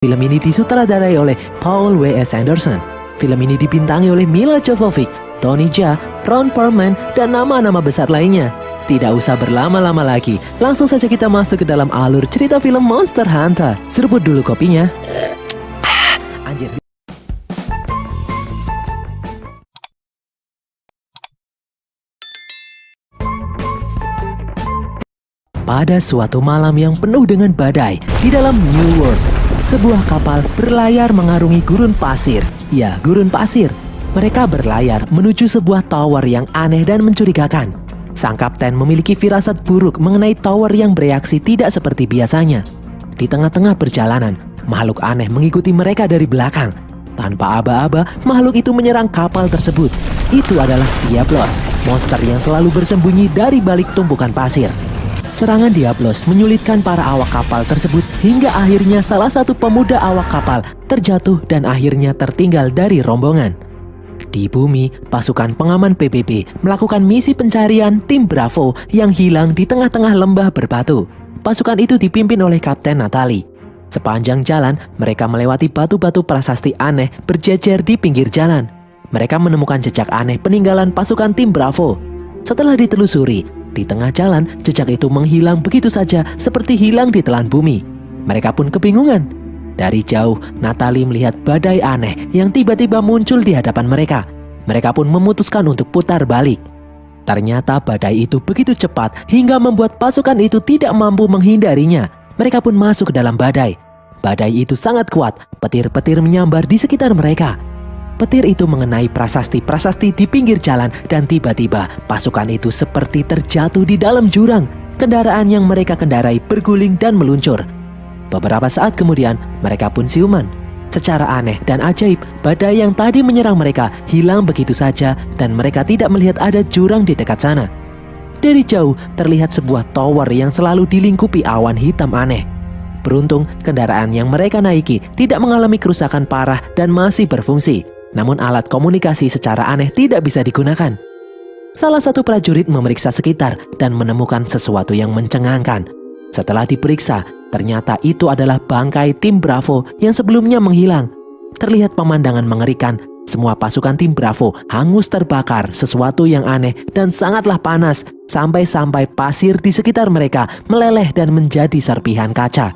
Film ini disutradarai oleh Paul W.S. Anderson. Film ini dibintangi oleh Mila Jovovich, Tony Jaa, Ron Perlman, dan nama-nama besar lainnya. Tidak usah berlama-lama lagi, langsung saja kita masuk ke dalam alur cerita film Monster Hunter. Seruput dulu kopinya. Anjir. Pada suatu malam yang penuh dengan badai di dalam New World, sebuah kapal berlayar mengarungi gurun pasir. Ya, gurun pasir. Mereka berlayar menuju sebuah tower yang aneh dan mencurigakan. Sang kapten memiliki firasat buruk mengenai tower yang bereaksi tidak seperti biasanya. Di tengah-tengah perjalanan, makhluk aneh mengikuti mereka dari belakang. Tanpa aba-aba, makhluk itu menyerang kapal tersebut. Itu adalah Diablos, monster yang selalu bersembunyi dari balik tumpukan pasir. Serangan Diablos menyulitkan para awak kapal tersebut hingga akhirnya salah satu pemuda awak kapal terjatuh dan akhirnya tertinggal dari rombongan. Di bumi, pasukan pengaman PBB melakukan misi pencarian tim Bravo yang hilang di tengah-tengah lembah berbatu. Pasukan itu dipimpin oleh Kapten Natalie. Sepanjang jalan, mereka melewati batu-batu prasasti aneh berjejer di pinggir jalan. Mereka menemukan jejak aneh peninggalan pasukan tim Bravo. Setelah ditelusuri, di tengah jalan, jejak itu menghilang begitu saja seperti hilang di telan bumi. Mereka pun kebingungan. Dari jauh, Natalie melihat badai aneh yang tiba-tiba muncul di hadapan mereka. Mereka pun memutuskan untuk putar balik. Ternyata badai itu begitu cepat hingga membuat pasukan itu tidak mampu menghindarinya. Mereka pun masuk ke dalam badai. Badai itu sangat kuat, petir-petir menyambar di sekitar mereka. Petir itu mengenai prasasti-prasasti di pinggir jalan dan tiba-tiba pasukan itu seperti terjatuh di dalam jurang. Kendaraan yang mereka kendarai berguling dan meluncur. Beberapa saat kemudian mereka pun siuman. Secara aneh dan ajaib, badai yang tadi menyerang mereka hilang begitu saja dan mereka tidak melihat ada jurang di dekat sana. Dari jauh terlihat sebuah tower yang selalu dilingkupi awan hitam aneh. Beruntung kendaraan yang mereka naiki tidak mengalami kerusakan parah dan masih berfungsi. Namun alat komunikasi secara aneh tidak bisa digunakan. Salah satu prajurit memeriksa sekitar dan menemukan sesuatu yang mencengangkan. Setelah diperiksa, ternyata itu adalah bangkai tim Bravo yang sebelumnya menghilang. Terlihat pemandangan mengerikan. Semua pasukan tim Bravo hangus terbakar, sesuatu yang aneh dan sangatlah panas. Sampai-sampai pasir di sekitar mereka meleleh dan menjadi serpihan kaca.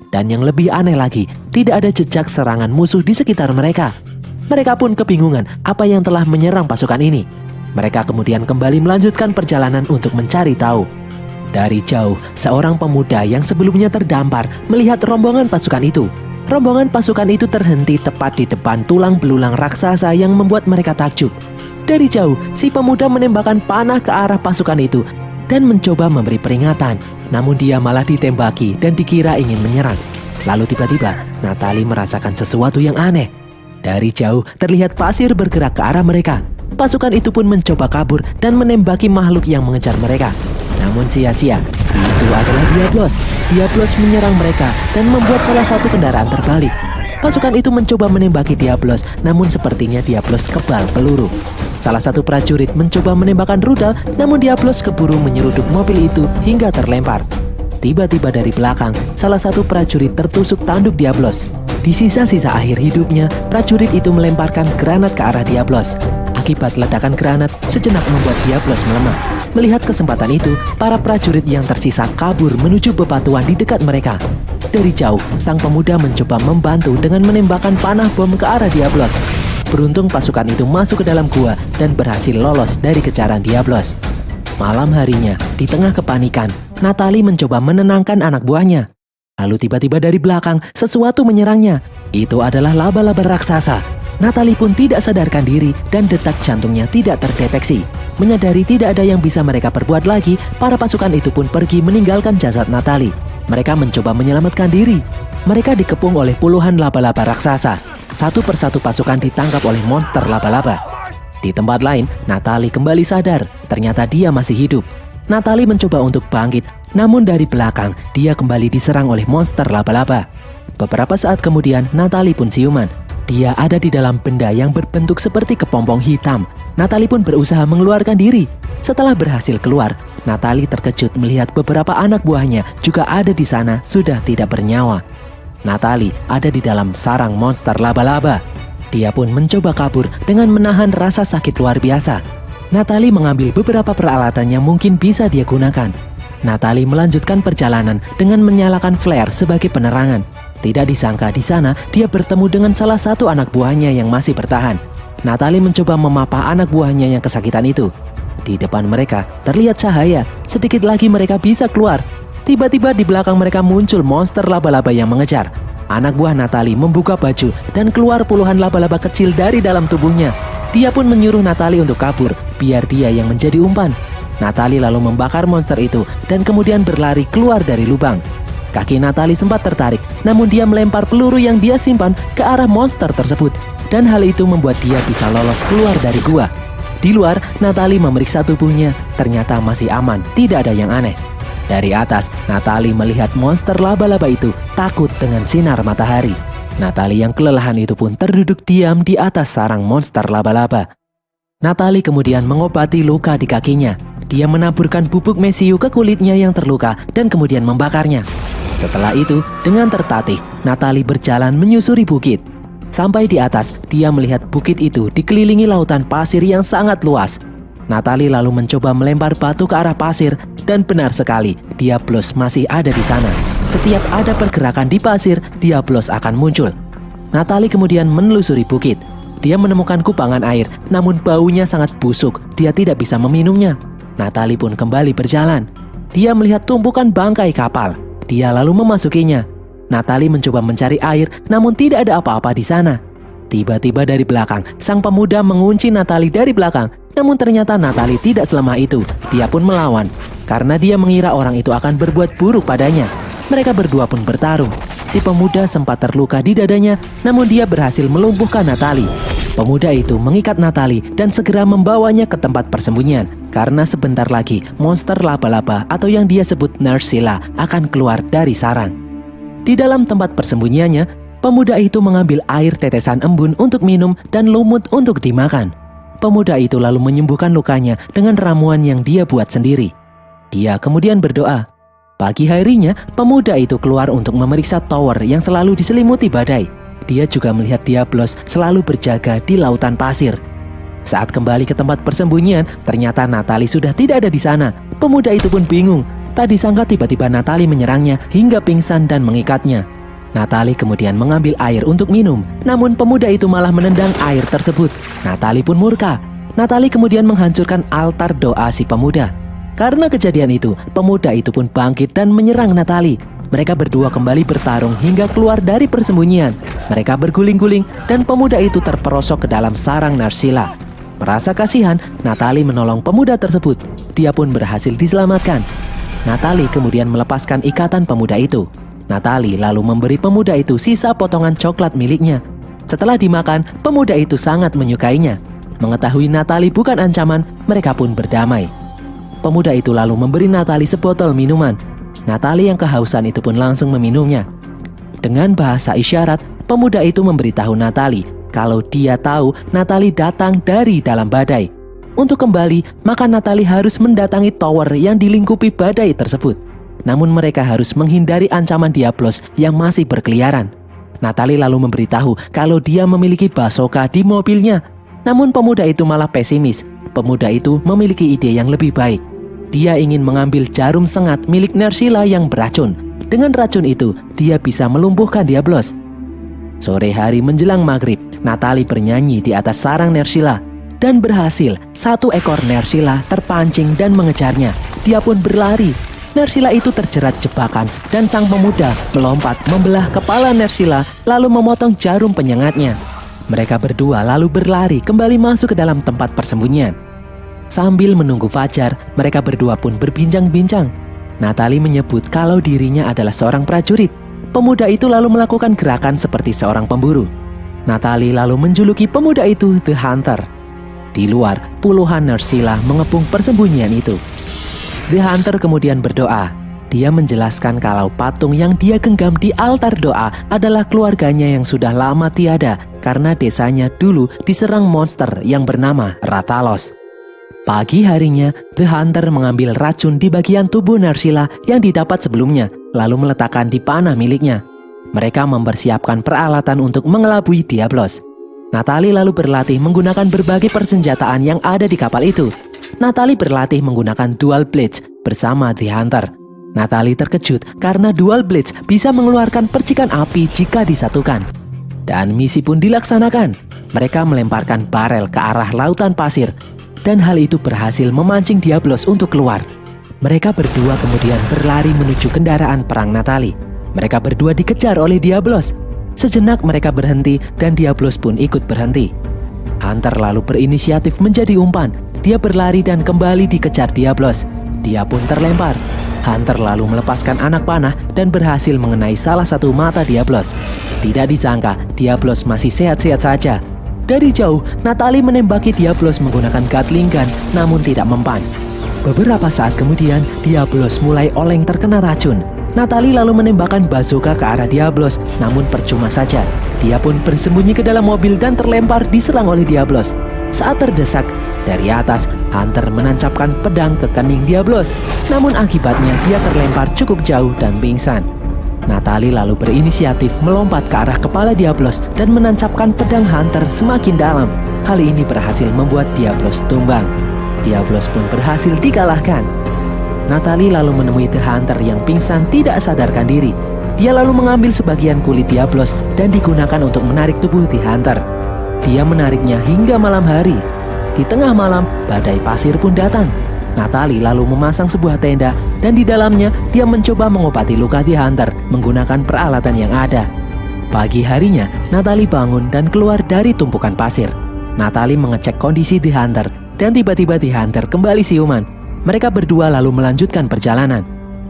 Dan yang lebih aneh lagi, tidak ada jejak serangan musuh di sekitar mereka. Mereka pun kebingungan apa yang telah menyerang pasukan ini. Mereka kemudian kembali melanjutkan perjalanan untuk mencari tahu. Dari jauh, seorang pemuda yang sebelumnya terdampar melihat rombongan pasukan itu. Rombongan pasukan itu terhenti tepat di depan tulang belulang raksasa yang membuat mereka takjub. Dari jauh, si pemuda menembakkan panah ke arah pasukan itu dan mencoba memberi peringatan. Namun dia malah ditembaki dan dikira ingin menyerang. Lalu tiba-tiba, Natalie merasakan sesuatu yang aneh. Dari jauh terlihat pasir bergerak ke arah mereka. Pasukan itu pun mencoba kabur dan menembaki makhluk yang mengejar mereka. Namun sia-sia, itu adalah Diablos. Diablos menyerang mereka dan membuat salah satu kendaraan terbalik. Pasukan itu mencoba menembaki Diablos, namun sepertinya Diablos kebal peluru. Salah satu prajurit mencoba menembakkan rudal, namun Diablos keburu menyeruduk mobil itu hingga terlempar. Tiba-tiba dari belakang, salah satu prajurit tertusuk tanduk Diablos. Di sisa-sisa akhir hidupnya, prajurit itu melemparkan granat ke arah Diablos. Akibat ledakan granat, sejenak membuat Diablos melemah. Melihat kesempatan itu, para prajurit yang tersisa kabur menuju bebatuan di dekat mereka. Dari jauh, sang pemuda mencoba membantu dengan menembakkan panah bom ke arah Diablos. Beruntung pasukan itu masuk ke dalam gua dan berhasil lolos dari kejaran Diablos. Malam harinya, di tengah kepanikan, Natalie mencoba menenangkan anak buahnya. Lalu tiba-tiba dari belakang, sesuatu menyerangnya. Itu adalah laba-laba raksasa. Natalie pun tidak sadarkan diri dan detak jantungnya tidak terdeteksi. Menyadari tidak ada yang bisa mereka perbuat lagi, para pasukan itu pun pergi meninggalkan jasad Natalie. Mereka mencoba menyelamatkan diri. Mereka dikepung oleh puluhan laba-laba raksasa. Satu persatu pasukan ditangkap oleh monster laba-laba. Di tempat lain, Natalie kembali sadar. Ternyata dia masih hidup. Natalie mencoba untuk bangkit, namun dari belakang dia kembali diserang oleh monster laba-laba. Beberapa saat kemudian Natalie pun siuman. Dia ada di dalam benda yang berbentuk seperti kepompong hitam. Natalie pun berusaha mengeluarkan diri. Setelah berhasil keluar, Natalie terkejut melihat beberapa anak buahnya juga ada di sana sudah tidak bernyawa. Natalie ada di dalam sarang monster laba-laba. Dia pun mencoba kabur dengan menahan rasa sakit luar biasa. Natalie mengambil beberapa peralatan yang mungkin bisa dia gunakan. Natalie melanjutkan perjalanan dengan menyalakan flare sebagai penerangan. Tidak disangka di sana dia bertemu dengan salah satu anak buahnya yang masih bertahan. Natalie mencoba memapah anak buahnya yang kesakitan itu. Di depan mereka terlihat cahaya. Sedikit lagi mereka bisa keluar. Tiba-tiba di belakang mereka muncul monster laba-laba yang mengejar. Anak buah Natalie membuka baju dan keluar puluhan laba-laba kecil dari dalam tubuhnya. Dia pun menyuruh Natalie untuk kabur, biar dia yang menjadi umpan. Natalie lalu membakar monster itu dan kemudian berlari keluar dari lubang. Kaki Natalie sempat tertarik, namun dia melempar peluru yang dia simpan ke arah monster tersebut. Dan hal itu membuat dia bisa lolos keluar dari gua. Di luar, Natalie memeriksa tubuhnya, ternyata masih aman, tidak ada yang aneh. Dari atas, Natalie melihat monster laba-laba itu takut dengan sinar matahari. Natalie yang kelelahan itu pun terduduk diam di atas sarang monster laba-laba. Natalie kemudian mengobati luka di kakinya. Dia menaburkan bubuk mesiu ke kulitnya yang terluka dan kemudian membakarnya. Setelah itu, dengan tertatih, Natalie berjalan menyusuri bukit. Sampai di atas, dia melihat bukit itu dikelilingi lautan pasir yang sangat luas. Natalie lalu mencoba melempar batu ke arah pasir dan benar sekali, Diablos masih ada di sana. Setiap ada pergerakan di pasir, Diablos akan muncul. Natalie kemudian menelusuri bukit. Dia menemukan kubangan air, namun baunya sangat busuk, dia tidak bisa meminumnya. Natalie pun kembali berjalan. Dia melihat tumpukan bangkai kapal. Dia lalu memasukinya. Natalie mencoba mencari air, namun tidak ada apa-apa di sana. Tiba-tiba dari belakang, sang pemuda mengunci Natalie dari belakang. Namun ternyata Natalie tidak selemah itu. Dia pun melawan, karena dia mengira orang itu akan berbuat buruk padanya. Mereka berdua pun bertarung. Si pemuda sempat terluka di dadanya, namun dia berhasil melumpuhkan Natalie. Pemuda itu mengikat Natalie dan segera membawanya ke tempat persembunyian. Karena sebentar lagi, monster laba-laba atau yang dia sebut Nerscylla akan keluar dari sarang. Di dalam tempat persembunyiannya, pemuda itu mengambil air tetesan embun untuk minum dan lumut untuk dimakan. Pemuda itu lalu menyembuhkan lukanya dengan ramuan yang dia buat sendiri. Dia kemudian berdoa. Pagi harinya, pemuda itu keluar untuk memeriksa tower yang selalu diselimuti badai. Dia juga melihat Diablos selalu berjaga di lautan pasir. Saat kembali ke tempat persembunyian, ternyata Natalie sudah tidak ada di sana. Pemuda itu pun bingung. Tak disangka tiba-tiba Natalie menyerangnya hingga pingsan dan mengikatnya. Natalie kemudian mengambil air untuk minum, namun pemuda itu malah menendang air tersebut. Natalie pun murka. Natalie kemudian menghancurkan altar doa si pemuda. Karena kejadian itu, pemuda itu pun bangkit dan menyerang Natalie. Mereka berdua kembali bertarung hingga keluar dari persembunyian. Mereka berguling-guling dan pemuda itu terperosok ke dalam sarang Nerscylla. Merasa kasihan, Natalie menolong pemuda tersebut. Dia pun berhasil diselamatkan. Natalie kemudian melepaskan ikatan pemuda itu. Natalie lalu memberi pemuda itu sisa potongan coklat miliknya. Setelah dimakan, pemuda itu sangat menyukainya. Mengetahui Natalie bukan ancaman, mereka pun berdamai. Pemuda itu lalu memberi Natalie sebotol minuman. Natalie yang kehausan itu pun langsung meminumnya. Dengan bahasa isyarat, pemuda itu memberitahu Natalie kalau dia tahu Natalie datang dari dalam badai. Untuk kembali, maka Natalie harus mendatangi tower yang dilingkupi badai tersebut. Namun mereka harus menghindari ancaman Diablos yang masih berkeliaran. Natalie lalu memberitahu kalau dia memiliki bazooka di mobilnya. Namun pemuda itu malah pesimis. Pemuda itu memiliki ide yang lebih baik. Dia ingin mengambil jarum sengat milik Nerscylla yang beracun. Dengan racun itu, dia bisa melumpuhkan Diablos. Sore hari menjelang maghrib, Natalie bernyanyi di atas sarang Nerscylla. Dan berhasil, satu ekor Nerscylla terpancing dan mengejarnya. Dia pun berlari. Nerscylla itu terjerat jebakan dan sang pemuda melompat membelah kepala Nerscylla lalu memotong jarum penyengatnya. Mereka berdua lalu berlari kembali masuk ke dalam tempat persembunyian. Sambil menunggu fajar, mereka berdua pun berbincang-bincang. Natalie menyebut kalau dirinya adalah seorang prajurit. Pemuda itu lalu melakukan gerakan seperti seorang pemburu. Natalie lalu menjuluki pemuda itu The Hunter. Di luar, puluhan Nerscylla mengepung persembunyian itu. The Hunter kemudian berdoa. Dia menjelaskan kalau patung yang dia genggam di altar doa adalah keluarganya yang sudah lama tiada karena desanya dulu diserang monster yang bernama Rathalos. Pagi harinya, The Hunter mengambil racun di bagian tubuh Nerscylla yang didapat sebelumnya, lalu meletakkan di panah miliknya. Mereka mempersiapkan peralatan untuk mengelabui Diablos. Natalie lalu berlatih menggunakan berbagai persenjataan yang ada di kapal itu. Natalie berlatih menggunakan Dual Blades bersama The Hunter. Natalie terkejut karena Dual Blades bisa mengeluarkan percikan api jika disatukan. Dan misi pun dilaksanakan. Mereka melemparkan barel ke arah lautan pasir. Dan hal itu berhasil memancing Diablos untuk keluar. Mereka berdua kemudian berlari menuju kendaraan perang Natalie. Mereka berdua dikejar oleh Diablos. Sejenak mereka berhenti dan Diablos pun ikut berhenti. Hunter lalu berinisiatif menjadi umpan. Dia berlari dan kembali dikejar Diablos. Dia pun terlempar. Hunter lalu melepaskan anak panah dan berhasil mengenai salah satu mata Diablos. Tidak disangka, Diablos masih sehat-sehat saja. Dari jauh, Natalie menembaki Diablos menggunakan Gatling gun, namun tidak mempan. Beberapa saat kemudian, Diablos mulai oleng terkena racun. Natalie lalu menembakkan bazooka ke arah Diablos, namun percuma saja. Dia pun bersembunyi ke dalam mobil dan terlempar diserang oleh Diablos. Saat terdesak, dari atas, Hunter menancapkan pedang ke kening Diablos. Namun akibatnya dia terlempar cukup jauh dan pingsan. Natalie lalu berinisiatif melompat ke arah kepala Diablos dan menancapkan pedang Hunter semakin dalam. Hal ini berhasil membuat Diablos tumbang. Diablos pun berhasil dikalahkan. Natalie lalu menemui The Hunter yang pingsan tidak sadarkan diri. Dia lalu mengambil sebagian kulit Diablos dan digunakan untuk menarik tubuh The Hunter. Dia menariknya hingga malam hari. Di tengah malam, badai pasir pun datang. Natalie lalu memasang sebuah tenda dan di dalamnya dia mencoba mengobati luka The Hunter menggunakan peralatan yang ada. Pagi harinya, Natalie bangun dan keluar dari tumpukan pasir. Natalie mengecek kondisi The Hunter dan tiba-tiba The Hunter kembali siuman. Mereka berdua lalu melanjutkan perjalanan.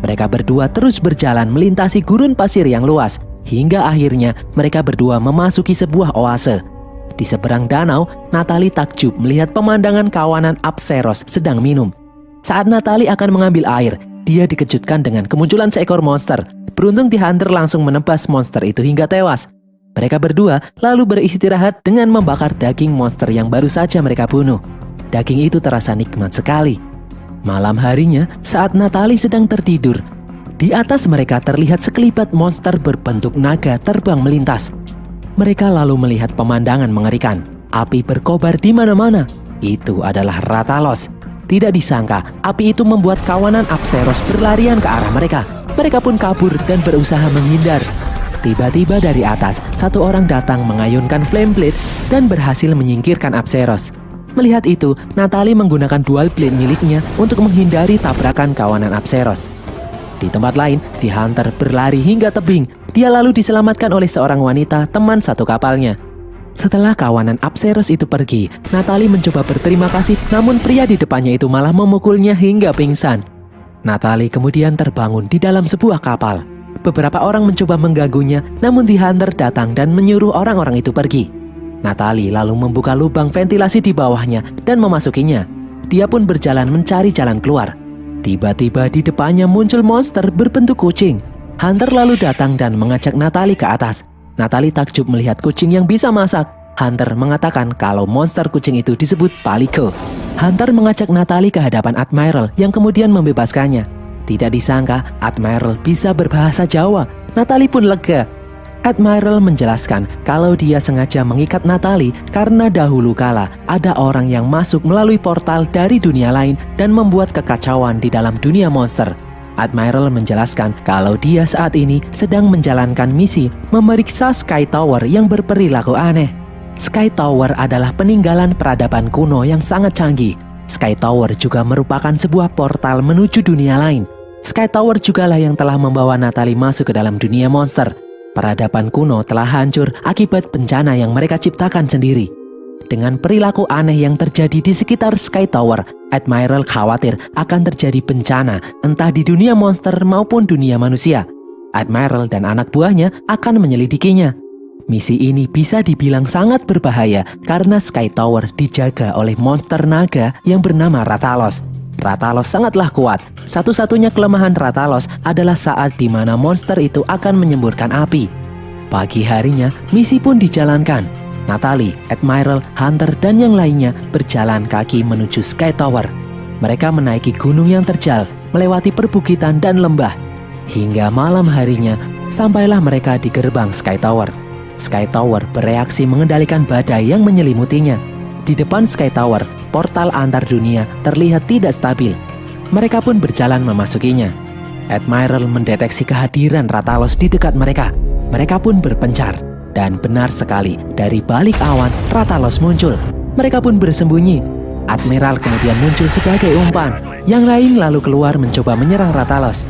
Mereka berdua terus berjalan melintasi gurun pasir yang luas, hingga akhirnya mereka berdua memasuki sebuah oase. Di seberang danau, Natalie takjub melihat pemandangan kawanan Apseros sedang minum. Saat Natalie akan mengambil air, dia dikejutkan dengan kemunculan seekor monster. Beruntung The Hunter langsung menebas monster itu hingga tewas. Mereka berdua lalu beristirahat dengan membakar daging monster yang baru saja mereka bunuh. Daging itu terasa nikmat sekali. Malam harinya, saat Natalie sedang tertidur, di atas mereka terlihat sekelibat monster berbentuk naga terbang melintas. Mereka lalu melihat pemandangan mengerikan. Api berkobar di mana-mana. Itu adalah Rathalos. Tidak disangka, api itu membuat kawanan Apseros berlarian ke arah mereka. Mereka pun kabur dan berusaha menghindar. Tiba-tiba dari atas, satu orang datang mengayunkan flame blade dan berhasil menyingkirkan Apseros. Melihat itu, Natalie menggunakan dual blade miliknya untuk menghindari tabrakan kawanan Apseros. Di tempat lain, The Hunter berlari hingga tebing. Dia lalu diselamatkan oleh seorang wanita teman satu kapalnya. Setelah kawanan Apseros itu pergi, Natalie mencoba berterima kasih, namun pria di depannya itu malah memukulnya hingga pingsan. Natalie kemudian terbangun di dalam sebuah kapal. Beberapa orang mencoba mengganggunya, namun The Hunter datang dan menyuruh orang-orang itu pergi. Natalie lalu membuka lubang ventilasi di bawahnya dan memasukinya. Dia pun berjalan mencari jalan keluar. Tiba-tiba di depannya muncul monster berbentuk kucing. Hunter lalu datang dan mengajak Natalie ke atas. Natalie takjub melihat kucing yang bisa masak. Hunter mengatakan kalau monster kucing itu disebut Palico. Hunter mengajak Natalie ke hadapan Admiral yang kemudian membebaskannya. Tidak disangka Admiral bisa berbahasa Jawa. Natalie pun lega. Admiral menjelaskan kalau dia sengaja mengikat Natalie karena dahulu kala ada orang yang masuk melalui portal dari dunia lain dan membuat kekacauan di dalam dunia monster. Admiral menjelaskan kalau dia saat ini sedang menjalankan misi memeriksa Sky Tower yang berperilaku aneh. Sky Tower adalah peninggalan peradaban kuno yang sangat canggih. Sky Tower juga merupakan sebuah portal menuju dunia lain. Sky Tower jugalah yang telah membawa Natalie masuk ke dalam dunia monster. Peradaban kuno telah hancur akibat bencana yang mereka ciptakan sendiri. Dengan perilaku aneh yang terjadi di sekitar Sky Tower, Admiral khawatir akan terjadi bencana entah di dunia monster maupun dunia manusia. Admiral dan anak buahnya akan menyelidikinya. Misi ini bisa dibilang sangat berbahaya karena Sky Tower dijaga oleh monster naga yang bernama Rathalos. Rathalos sangatlah kuat. Satu-satunya kelemahan Rathalos adalah saat di mana monster itu akan menyemburkan api. Pagi harinya, misi pun dijalankan. Natalie, Admiral, Hunter, dan yang lainnya berjalan kaki menuju Sky Tower. Mereka menaiki gunung yang terjal, melewati perbukitan dan lembah. Hingga malam harinya, Sampailah mereka di gerbang Sky Tower. Sky Tower bereaksi mengendalikan badai yang menyelimutinya. Di depan Sky Tower, portal antar dunia terlihat tidak stabil. Mereka pun berjalan memasukinya. Admiral mendeteksi kehadiran Rathalos di dekat mereka. Mereka pun berpencar. Dan benar sekali, dari balik awan, Rathalos muncul. Mereka pun bersembunyi. Admiral kemudian muncul sebagai umpan. Yang lain lalu keluar mencoba menyerang Rathalos.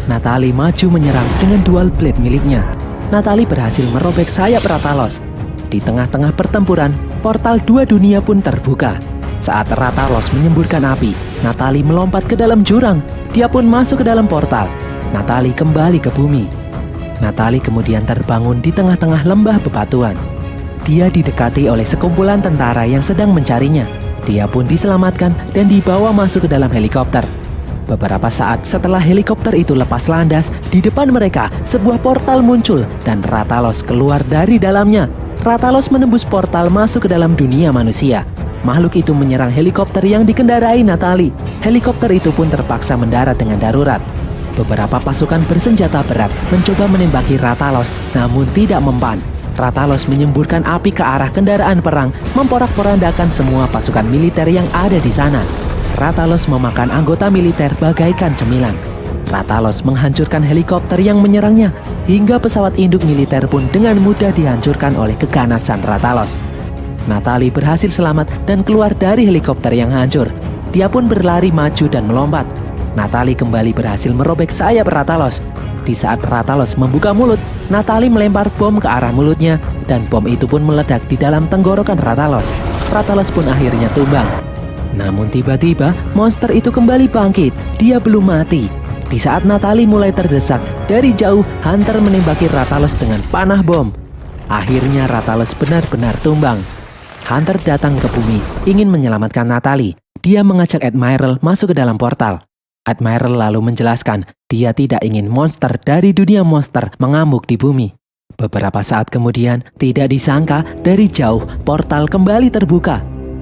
Natalie maju menyerang dengan dual blade miliknya. Natalie berhasil merobek sayap Rathalos. Di tengah-tengah pertempuran, portal dua dunia pun terbuka. Saat Rathalos menyemburkan api, Natalie melompat ke dalam jurang. Dia pun masuk ke dalam portal. Natalie kembali ke bumi. Natalie kemudian terbangun di tengah-tengah lembah bebatuan. Dia didekati oleh sekumpulan tentara yang sedang mencarinya. Dia pun diselamatkan dan dibawa masuk ke dalam helikopter. Beberapa saat setelah helikopter itu lepas landas, di depan mereka sebuah portal muncul dan Rathalos keluar dari dalamnya. Rathalos menembus portal masuk ke dalam dunia manusia. Makhluk itu menyerang helikopter yang dikendarai Natalie. Helikopter itu pun terpaksa mendarat dengan darurat. Beberapa pasukan bersenjata berat mencoba menembaki Rathalos, namun tidak mempan. Rathalos menyemburkan api ke arah kendaraan perang, memporak-porandakan semua pasukan militer yang ada di sana. Rathalos memakan anggota militer bagaikan cemilan. Rathalos menghancurkan helikopter yang menyerangnya, hingga pesawat induk militer pun dengan mudah dihancurkan oleh keganasan Rathalos. Natalie berhasil selamat dan keluar dari helikopter yang hancur. Dia pun berlari maju dan melompat. Natalie kembali berhasil merobek sayap Rathalos. Di saat Rathalos membuka mulut, Natalie melempar bom ke arah mulutnya dan bom itu pun meledak di dalam tenggorokan Rathalos. Rathalos pun akhirnya tumbang. Namun tiba-tiba monster itu kembali bangkit. Dia belum mati. Di saat Natalie mulai terdesak, dari jauh Hunter menembaki Rathalos dengan panah bom. Akhirnya Rathalos benar-benar tumbang. Hunter datang ke bumi, ingin menyelamatkan Natalie. Dia mengajak Admiral masuk ke dalam portal. Admiral lalu menjelaskan, dia tidak ingin monster dari dunia monster mengamuk di bumi. Beberapa saat kemudian, tidak disangka dari jauh portal kembali terbuka.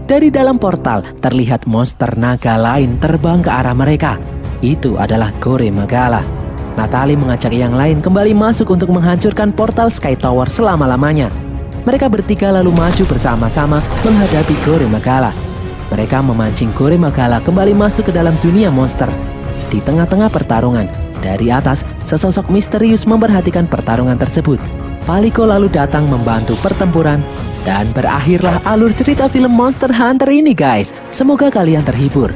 Dari dalam portal terlihat monster naga lain terbang ke arah mereka. Itu adalah Gore Magala. Natalie mengajak yang lain kembali masuk untuk menghancurkan portal Sky Tower selama-lamanya. Mereka bertiga lalu maju bersama-sama menghadapi Gore Magala. Mereka memancing Gore Magala kembali masuk ke dalam dunia monster. Di tengah-tengah pertarungan, dari atas, sesosok misterius memperhatikan pertarungan tersebut. Paliko lalu datang membantu pertempuran. Dan berakhirlah alur cerita film Monster Hunter ini guys. Semoga kalian terhibur.